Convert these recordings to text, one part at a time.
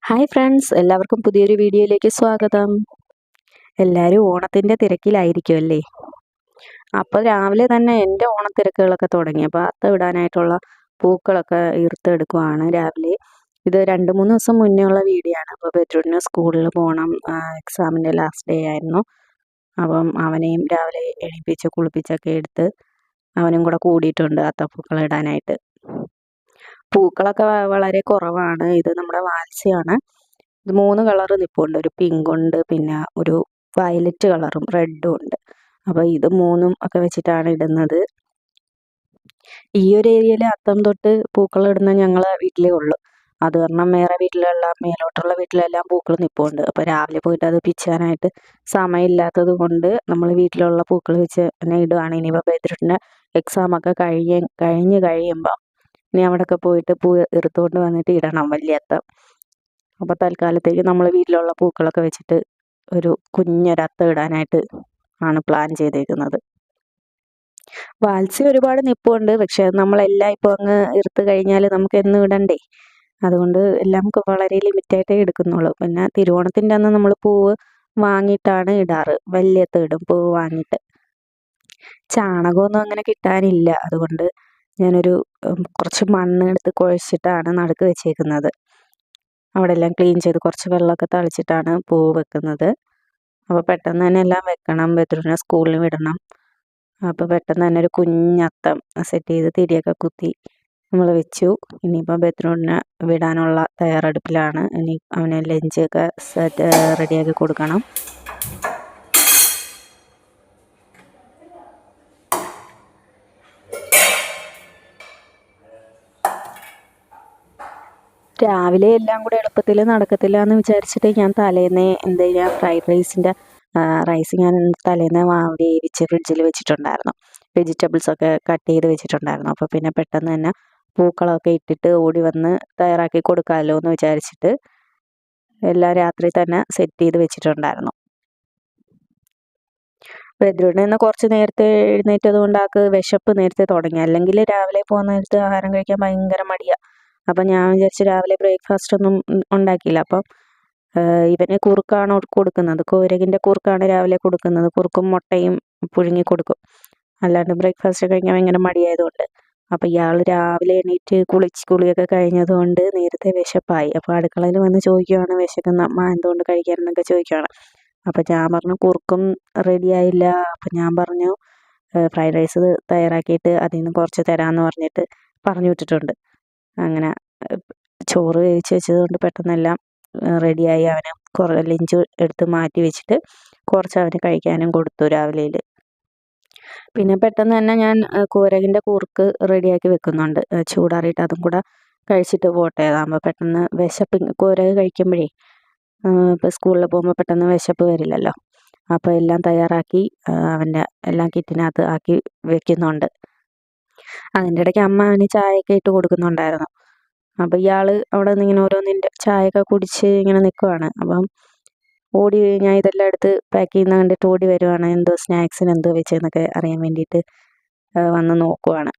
Hi friends, എല്ലാവർക്കും പുതിയൊരു വീഡിയോയിലേക്ക് സ്വാഗതം. എല്ലാവരും ഓണത്തിൻ്റെ തിരക്കിലായിരിക്കുമല്ലേ? അപ്പോൾ രാവിലെ തന്നെ എൻ്റെ ഓണത്തിരക്കുകളൊക്കെ തുടങ്ങി. അപ്പോൾ അത്തം ഇടാനായിട്ടുള്ള പൂക്കളൊക്കെ ഇറുത്തെടുക്കുവാണ് രാവിലെ. ഇത് 2-3 ദിവസം മുന്നേ ഉള്ള വീഡിയോ ആണ്. അപ്പോൾ ബെറ്ററിന് സ്കൂളിൽ പോകണം, എക്സാമിൻ്റെ ലാസ്റ്റ് ഡേ ആയിരുന്നു. അപ്പം അവനെയും രാവിലെ എണീപ്പിച്ച് കുളിപ്പിച്ചൊക്കെ എടുത്ത് അവനും കൂടെ കൂടിയിട്ടുണ്ട് അത്തപ്പൂക്കളം ഇടാനായിട്ട്. പൂക്കളൊക്കെ വളരെ കുറവാണ്. ഇത് നമ്മുടെ വാത്സ്യമാണ്. ഇത് 3 കളറ് നിൽപ്പുണ്ട്. ഒരു പിങ്ക് ഉണ്ട്, പിന്നെ ഒരു വയലറ്റ് കളറും റെഡും ഉണ്ട്. അപ്പോൾ ഇത് 3ഉം ഒക്കെ വെച്ചിട്ടാണ് ഇടുന്നത്. ഈ ഒരു ഏരിയയിൽ അത്തം തൊട്ട് പൂക്കളം ഇടുന്ന ഞങ്ങളെ വീട്ടിലേ ഉള്ളൂ. അത് കാരണം വേറെ വീട്ടിലെല്ലാം മേലോട്ടുള്ള വീട്ടിലെല്ലാം പൂക്കൾ നിൽപ്പുണ്ട്. അപ്പോൾ രാവിലെ പോയിട്ട് അത് പിച്ചാനായിട്ട് സമയമില്ലാത്തത് കൊണ്ട് നമ്മൾ വീട്ടിലുള്ള പൂക്കൾ വെച്ച് തന്നെ ഇടുകയാണ്. ഇനിയിപ്പോൾ ബെദ്രൂട്ടിൻ്റെ എക്സാമൊക്കെ കഴിഞ്ഞ് കഴിയുമ്പോൾ ഇനി അവിടെയൊക്കെ പോയിട്ട് പൂ ഇറുത്തുകൊണ്ട് വന്നിട്ട് ഇടണം വലിയ അത്തം. അപ്പോൾ തൽക്കാലത്തേക്ക് നമ്മൾ വീട്ടിലുള്ള പൂക്കളൊക്കെ വെച്ചിട്ട് ഒരു കുഞ്ഞൊരത്തം ഇടാനായിട്ട് ആണ് പ്ലാൻ ചെയ്തേക്കുന്നത്. വാത്സ്യം ഒരുപാട് നിൽപ്പുണ്ട്, പക്ഷെ നമ്മളെല്ലാം ഇപ്പോൾ അങ്ങ് ഇറുത്ത് കഴിഞ്ഞാൽ നമുക്ക് എന്നും ഇടണ്ടേ. അതുകൊണ്ട് എല്ലാം വളരെ ലിമിറ്റായിട്ടേ എടുക്കുന്നുള്ളൂ. പിന്നെ തിരുവോണത്തിൻ്റെ അന്ന് നമ്മൾ പൂവ് വാങ്ങിയിട്ടാണ് ഇടാറ്. വലിയ അത്തം ഇടും പൂവ് വാങ്ങിയിട്ട്. ചാണകമൊന്നും അങ്ങനെ കിട്ടാനില്ല, അതുകൊണ്ട് ഞാനൊരു കുറച്ച് മണ്ണ് എടുത്ത് കുഴച്ചിട്ടാണ് നടുക്ക് വെച്ചേക്കുന്നത്. അവിടെ എല്ലാം ക്ലീൻ ചെയ്ത് കുറച്ച് വെള്ളമൊക്കെ തളിച്ചിട്ടാണ് പൂവ് വെക്കുന്നത്. അപ്പോൾ പെട്ടെന്ന് തന്നെ എല്ലാം വെക്കണം. ബെദ്രൂട്ടിനെ സ്കൂളിൽ വിടണം. അപ്പോൾ പെട്ടെന്ന് തന്നെ ഒരു കുഞ്ഞത്തം സെറ്റ് ചെയ്ത് തിരിയൊക്കെ കുത്തി നമ്മൾ വെച്ചു. ഇനിയിപ്പോൾ ബെദ്രൂട്ടിനെ വിടാനുള്ള തയ്യാറെടുപ്പിലാണ്. ഇനി അവന് ലഞ്ചൊക്കെ റെഡിയാക്കി കൊടുക്കണം. രാവിലെ എല്ലാം കൂടെ എളുപ്പത്തിൽ നടക്കത്തില്ല എന്ന് വിചാരിച്ചിട്ട് ഞാൻ തലേന്നേ എന്താ ചെയ്യുക, ഫ്രൈഡ് റൈസിൻ്റെ റൈസ് ഞാൻ തലേന്ന് വേവിച്ച് ഫ്രിഡ്ജിൽ വെച്ചിട്ടുണ്ടായിരുന്നു. വെജിറ്റബിൾസൊക്കെ കട്ട് ചെയ്ത് വെച്ചിട്ടുണ്ടായിരുന്നു. അപ്പോൾ പിന്നെ പെട്ടെന്ന് തന്നെ പൂക്കളമൊക്കെ ഇട്ടിട്ട് ഓടി വന്ന് തയ്യാറാക്കി കൊടുക്കാമല്ലോ എന്ന് വിചാരിച്ചിട്ട് എല്ലാം രാത്രി തന്നെ സെറ്റ് ചെയ്ത് വെച്ചിട്ടുണ്ടായിരുന്നു. ബെദ്രൂട്ടിൽ നിന്ന് കുറച്ച് നേരത്തെ എഴുന്നേറ്റത് കൊണ്ട് ആൾക്ക് വിശപ്പ് നേരത്തെ തുടങ്ങി. അല്ലെങ്കിൽ രാവിലെ പോകുന്ന നേരത്ത് ആഹാരം കഴിക്കാൻ ഭയങ്കര മടിയാണ്. അപ്പം ഞാൻ വിചാരിച്ചു രാവിലെ ബ്രേക്ക്ഫാസ്റ്റ് ഒന്നും ഉണ്ടാക്കിയില്ല. അപ്പം ഇവന് കുറുക്കാണ് കൊടുക്കുന്നത്. കൂരകിൻ്റെ കുറുക്കാണ് രാവിലെ കൊടുക്കുന്നത്. കുറുക്കും മുട്ടയും പുഴുങ്ങി കൊടുക്കും. അല്ലാണ്ട് ബ്രേക്ക്ഫാസ്റ്റ് കഴിക്കാൻ ഭയങ്കര മടിയായതുകൊണ്ട്. അപ്പോൾ ഇയാൾ രാവിലെ എണീറ്റ് കുളിയൊക്കെ കഴിഞ്ഞതുകൊണ്ട് നേരത്തെ വിശപ്പായി. അപ്പോൾ അടുക്കളയിൽ വന്ന് ചോദിക്കുകയാണ്, വിശക്കുന്ന അമ്മ എന്തുകൊണ്ട് കഴിക്കാനെന്നൊക്കെ ചോദിക്കുകയാണ്. അപ്പോൾ ഞാൻ പറഞ്ഞു കുറുക്കും റെഡിയായില്ല. അപ്പം ഞാൻ പറഞ്ഞു ഫ്രൈഡ് റൈസ് തയ്യാറാക്കിയിട്ട് അതിൽ നിന്ന് കുറച്ച് തരാമെന്ന് പറഞ്ഞിട്ട് പറഞ്ഞു വിട്ടിട്ടുണ്ട്. അങ്ങനെ ചോറ് വേവിച്ച് വെച്ചതുകൊണ്ട് പെട്ടെന്നെല്ലാം റെഡിയായി. അവന് ലഞ്ച് എടുത്ത് മാറ്റി വെച്ചിട്ട് കുറച്ച് അവന് കഴിക്കാനും കൊടുത്തു രാവിലെയിൽ. പിന്നെ പെട്ടെന്ന് തന്നെ ഞാൻ കൂരകിൻ്റെ കുറുക്ക് റെഡിയാക്കി വെക്കുന്നുണ്ട്. ചൂടാറിയിട്ട് അതും കൂടെ കഴിച്ചിട്ട് പോട്ടെ. അതാകുമ്പോൾ പെട്ടെന്ന് കൂരക് കഴിക്കുമ്പോഴേ ഇപ്പോൾ സ്കൂളിൽ പോകുമ്പോൾ പെട്ടെന്ന് വിശപ്പ് വരില്ലല്ലോ. അപ്പോൾ എല്ലാം തയ്യാറാക്കി അവൻ്റെ എല്ലാം കിറ്റിനകത്ത് ആക്കി വെക്കുന്നുണ്ട്. അതിൻ്റെ ഇടയ്ക്ക് അമ്മ അവന് ചായയൊക്കെ ഇട്ട് കൊടുക്കുന്നുണ്ടായിരുന്നു. അപ്പോൾ ഇയാൾ അവിടെ നിന്ന് ഇങ്ങനെ ഓരോന്നിൻ്റെ ചായയൊക്കെ കുടിച്ച് ഇങ്ങനെ നിൽക്കുവാണ്. അപ്പം ഞാൻ ഇതെല്ലാം എടുത്ത് പാക്ക് ചെയ്യുന്ന കണ്ടിട്ട് ഓടി വരുവാണ്. എന്തോ സ്നാക്സിന് എന്തോ വെച്ചെന്നൊക്കെ അറിയാൻ വേണ്ടിയിട്ട് വന്ന് നോക്കുവാണ്.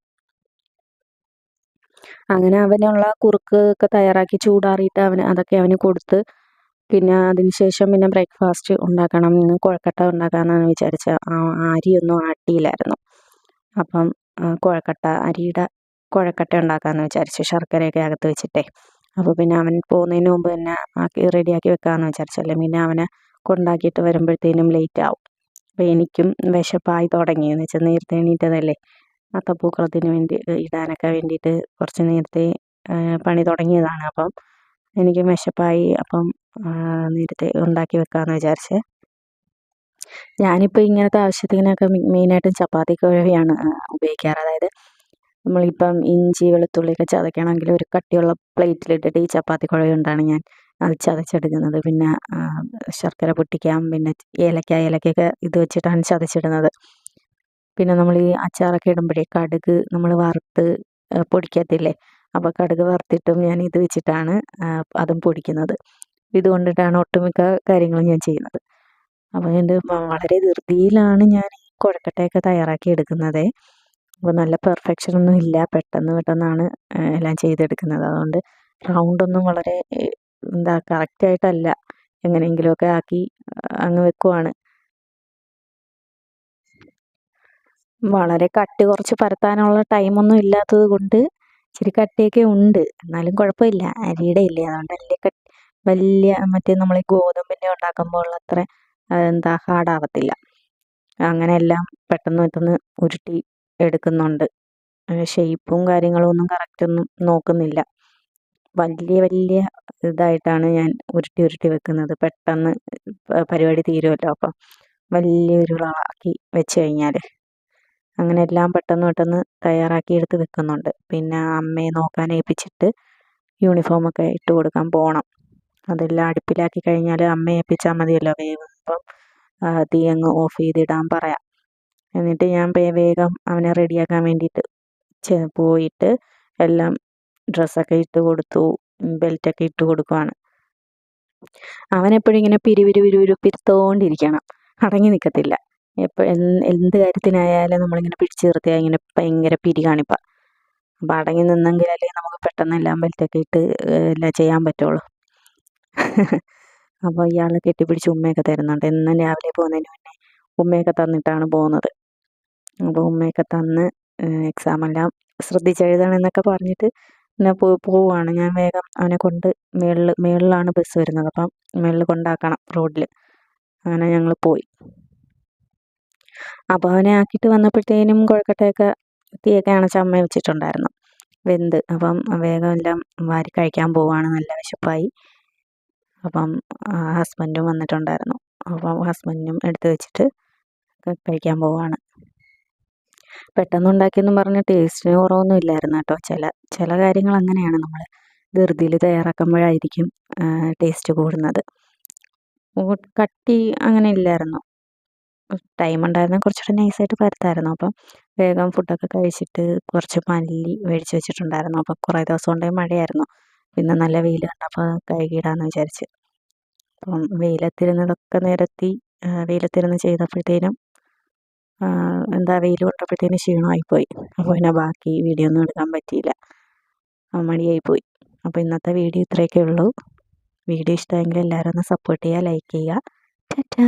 അങ്ങനെ അവനുള്ള കുറുക്ക് ഒക്കെ തയ്യാറാക്കി ചൂടാറിയിട്ട് അതൊക്കെ അവന് കൊടുത്ത് പിന്നെ അതിന് ശേഷം പിന്നെ ബ്രേക്ക്ഫാസ്റ്റ് ഉണ്ടാക്കണം. ഇന്ന് കുഴക്കട്ട ഉണ്ടാക്കാമെന്നാണ് വിചാരിച്ചത്. അരിയൊന്നും ആട്ടിയില്ലായിരുന്നു. അപ്പം അരിയുടെ കുഴക്കട്ട ഉണ്ടാക്കാമെന്ന് വിചാരിച്ചു, ശർക്കരയൊക്കെ അകത്ത് വെച്ചിട്ടേ. അപ്പോൾ പിന്നെ അവൻ പോകുന്നതിന് മുമ്പ് തന്നെ റെഡിയാക്കി വെക്കാമെന്ന് വിചാരിച്ചല്ലേ. പിന്നെ അവനെ കൊണ്ടാക്കിയിട്ട് വരുമ്പോഴത്തേനും ലേറ്റ് ആവും. അപ്പോൾ എനിക്കും വിശപ്പായി തുടങ്ങി. എന്ന് വെച്ചാൽ നേരത്തെ എണീറ്റതല്ലേ. അത്തപ്പൂക്കളത്തിന് വേണ്ടി ഇടാനൊക്കെ വേണ്ടിയിട്ട് കുറച്ച് നേരത്തെ പണി തുടങ്ങിയതാണ്. അപ്പം എനിക്ക് വിശപ്പായി. അപ്പം നേരത്തെ ഉണ്ടാക്കി വെക്കാമെന്ന് വിചാരിച്ചേ. ഞാനിപ്പോൾ ഇങ്ങനത്തെ ആവശ്യത്തിനൊക്കെ മെയിനായിട്ടും ചപ്പാത്തി കുഴവയാണ് ഉപയോഗിക്കാറ്. അതായത് നമ്മളിപ്പം ഇഞ്ചി വെളുത്തുള്ളിയൊക്കെ ചതയ്ക്കണമെങ്കിൽ ഒരു കട്ടിയുള്ള പ്ലേറ്റിലിട്ടിട്ട് ഈ ചപ്പാത്തി കുഴവ കൊണ്ടാണ് ഞാൻ അത് ചതച്ചെടുക്കുന്നത്. പിന്നെ ശർക്കര പൊട്ടിക്കാം, പിന്നെ ഏലക്കയൊക്കെ ഇത് വെച്ചിട്ടാണ് ചതച്ചിടുന്നത്. പിന്നെ നമ്മൾ ഈ അച്ചാറൊക്കെ ഇടുമ്പോഴേ കടുക് നമ്മൾ വറുത്ത് പൊടിക്കത്തില്ലേ, അപ്പോൾ കടുക് വറുത്തിട്ടും ഞാൻ ഇത് വെച്ചിട്ടാണ് അതും പൊടിക്കുന്നത്. ഇതുകൊണ്ടിട്ടാണ് ഒട്ടുമിക്ക കാര്യങ്ങളും ഞാൻ ചെയ്യുന്നത്. അപ്പോൾ എൻ്റെ വളരെ ധൃതിയിലാണ് ഞാൻ ഈ കുഴക്കട്ടയൊക്കെ തയ്യാറാക്കി എടുക്കുന്നത്. അപ്പോൾ നല്ല പെർഫെക്ഷനൊന്നും ഇല്ല, പെട്ടെന്നാണ് എല്ലാം ചെയ്തെടുക്കുന്നത്. അതുകൊണ്ട് റൗണ്ടൊന്നും വളരെ എന്താ കറക്റ്റായിട്ടല്ല, എങ്ങനെയെങ്കിലുമൊക്കെ ആക്കി അങ്ങ് വെക്കുവാണ്. വളരെ കട്ടി കുറച്ച് പരത്താനുള്ള ടൈമൊന്നും ഇല്ലാത്തത് കൊണ്ട് ഇച്ചിരി കട്ടിയൊക്കെ ഉണ്ട്. എന്നാലും കുഴപ്പമില്ല, അരിയുടെ ഇല്ലേ, അതുകൊണ്ട് വലിയ മറ്റേ നമ്മൾ ഈ ഗോതമ്പിൻ്റെ ഉണ്ടാക്കുമ്പോൾ ഉള്ളത്ര എന്താ ഹാർഡാവത്തില്ല. അങ്ങനെ എല്ലാം പെട്ടെന്ന് പെട്ടെന്ന് ഉരുട്ടി എടുക്കുന്നുണ്ട്. ഷേപ്പും കാര്യങ്ങളും ഒന്നും കറക്റ്റൊന്നും നോക്കുന്നില്ല. വലിയ വലിയ ഇതായിട്ടാണ് ഞാൻ ഉരുട്ടി ഉരുട്ടി വെക്കുന്നത്. പെട്ടെന്ന് പരിപാടി തീരുമല്ലോ. അപ്പം വലിയ ഉരുളാക്കി വെച്ച് കഴിഞ്ഞാൽ അങ്ങനെ എല്ലാം പെട്ടെന്ന് പെട്ടെന്ന് തയ്യാറാക്കി എടുത്ത് വെക്കുന്നുണ്ട്. പിന്നെ അമ്മയെ നോക്കാൻ ഏൽപ്പിച്ചിട്ട് യൂണിഫോമൊക്കെ ഇട്ട് കൊടുക്കാൻ പോകണം. അതെല്ലാം അടുപ്പിലാക്കി കഴിഞ്ഞാൽ അമ്മയെ ഏൽപ്പിച്ചാൽ മതിയല്ലോ. വേവുമ്പം തീ അങ്ങ് ഓഫ് ചെയ്തിടാൻ പറയാം. എന്നിട്ട് ഞാൻ വേഗം അവനെ റെഡിയാക്കാൻ വേണ്ടിയിട്ട് പോയിട്ട് എല്ലാം ഡ്രസ്സൊക്കെ ഇട്ട് കൊടുത്തു, ബെൽറ്റൊക്കെ ഇട്ട് കൊടുക്കുവാണ്. അവനെപ്പോഴും ഇങ്ങനെ പിരുപിരുപ്പിരുത്തോണ്ടിരിക്കണം, അടങ്ങി നിൽക്കത്തില്ല. എന്ത് കാര്യത്തിനായാലും നമ്മളിങ്ങനെ പിടിച്ച് നിർത്തിയാൽ ഇങ്ങനെ ഭയങ്കര പിരി കാണിപ്പാ. അപ്പം അടങ്ങി നിന്നെങ്കിലല്ലേ നമുക്ക് പെട്ടെന്ന് എല്ലാം ബെൽറ്റൊക്കെ ഇട്ട് എല്ലാം ചെയ്യാൻ പറ്റുള്ളൂ. അപ്പോൾ ഇയാൾ കെട്ടിപ്പിടിച്ച് ഉമ്മയൊക്കെ തരുന്നുണ്ട്. എന്നും രാവിലെ പോകുന്നതിന് മുന്നേ ഉമ്മയൊക്കെ തന്നിട്ടാണ് പോകുന്നത്. അപ്പോൾ ഉമ്മയൊക്കെ തന്ന് എക്സാമെല്ലാം ശ്രദ്ധിച്ചെഴുതണമെന്നൊക്കെ പറഞ്ഞിട്ട് പിന്നെ പോവുകയാണ്. ഞാൻ വേഗം അവനെ കൊണ്ട് മേളിലാണ് ബസ് വരുന്നത്. അപ്പം മേളിൽ കൊണ്ടാക്കണം റോഡിൽ. അങ്ങനെ ഞങ്ങൾ പോയി. അപ്പോൾ അവനെ ആക്കിയിട്ട് വന്നപ്പോഴത്തേനും കൊഴുക്കട്ടയൊക്കെ തീയൊക്കെ അണച്ച് അമ്മ വെച്ചിട്ടുണ്ടായിരുന്നു, വെന്ത്. അപ്പം വേഗം എല്ലാം വാരി കഴിക്കാൻ പോവുകയാണ്. നല്ല വിശപ്പായി. അപ്പം ഹസ്ബൻഡും വന്നിട്ടുണ്ടായിരുന്നു. അപ്പം ഹസ്ബൻഡിനും എടുത്ത് വെച്ചിട്ട് കഴിക്കാൻ പോവുകയാണ്. പെട്ടെന്നുണ്ടാക്കിയെന്നും പറഞ്ഞ് ടേസ്റ്റിന് കുറവൊന്നും ഇല്ലായിരുന്നു കേട്ടോ. ചില കാര്യങ്ങൾ അങ്ങനെയാണ്, നമ്മൾ ധൃതിയിൽ തയ്യാറാക്കുമ്പോഴായിരിക്കും ടേസ്റ്റ് കൂടുന്നത്. കട്ടി അങ്ങനെ ഇല്ലായിരുന്നു. ടൈം ഉണ്ടായിരുന്നെങ്കിൽ കുറച്ചുകൂടെ നൈസായിട്ട് പരത്തായിരുന്നു. അപ്പം വേഗം ഫുഡൊക്കെ കഴിച്ചിട്ട് കുറച്ച് മല്ലി മേടിച്ച് വെച്ചിട്ടുണ്ടായിരുന്നു. അപ്പം കുറേ ദിവസം കൊണ്ടേ മഴയായിരുന്നു. പിന്നെ നല്ല വെയിൽ കണ്ടപ്പോൾ കഴുകിയിടാമെന്ന് വിചാരിച്ച്. അപ്പം വെയിലത്തിരുന്നതൊക്കെ നിരത്തി വെയിലത്തിരുന്ന് ചെയ്തപ്പോഴത്തേനും എന്താ വെയിൽ കൊണ്ടപ്പോഴത്തേനും ക്ഷീണമായിപ്പോയി. അപ്പോൾ പിന്നെ ബാക്കി വീഡിയോ ഒന്നും എടുക്കാൻ പറ്റിയില്ല, മടിയായിപ്പോയി. അപ്പോൾ ഇന്നത്തെ വീഡിയോ ഇത്രയൊക്കെ ഉള്ളൂ. വീഡിയോ ഇഷ്ടമെങ്കിൽ എല്ലാവരും ഒന്ന് സപ്പോർട്ട് ചെയ്യുക, ലൈക്ക് ചെയ്യുക. ടാറ്റാ.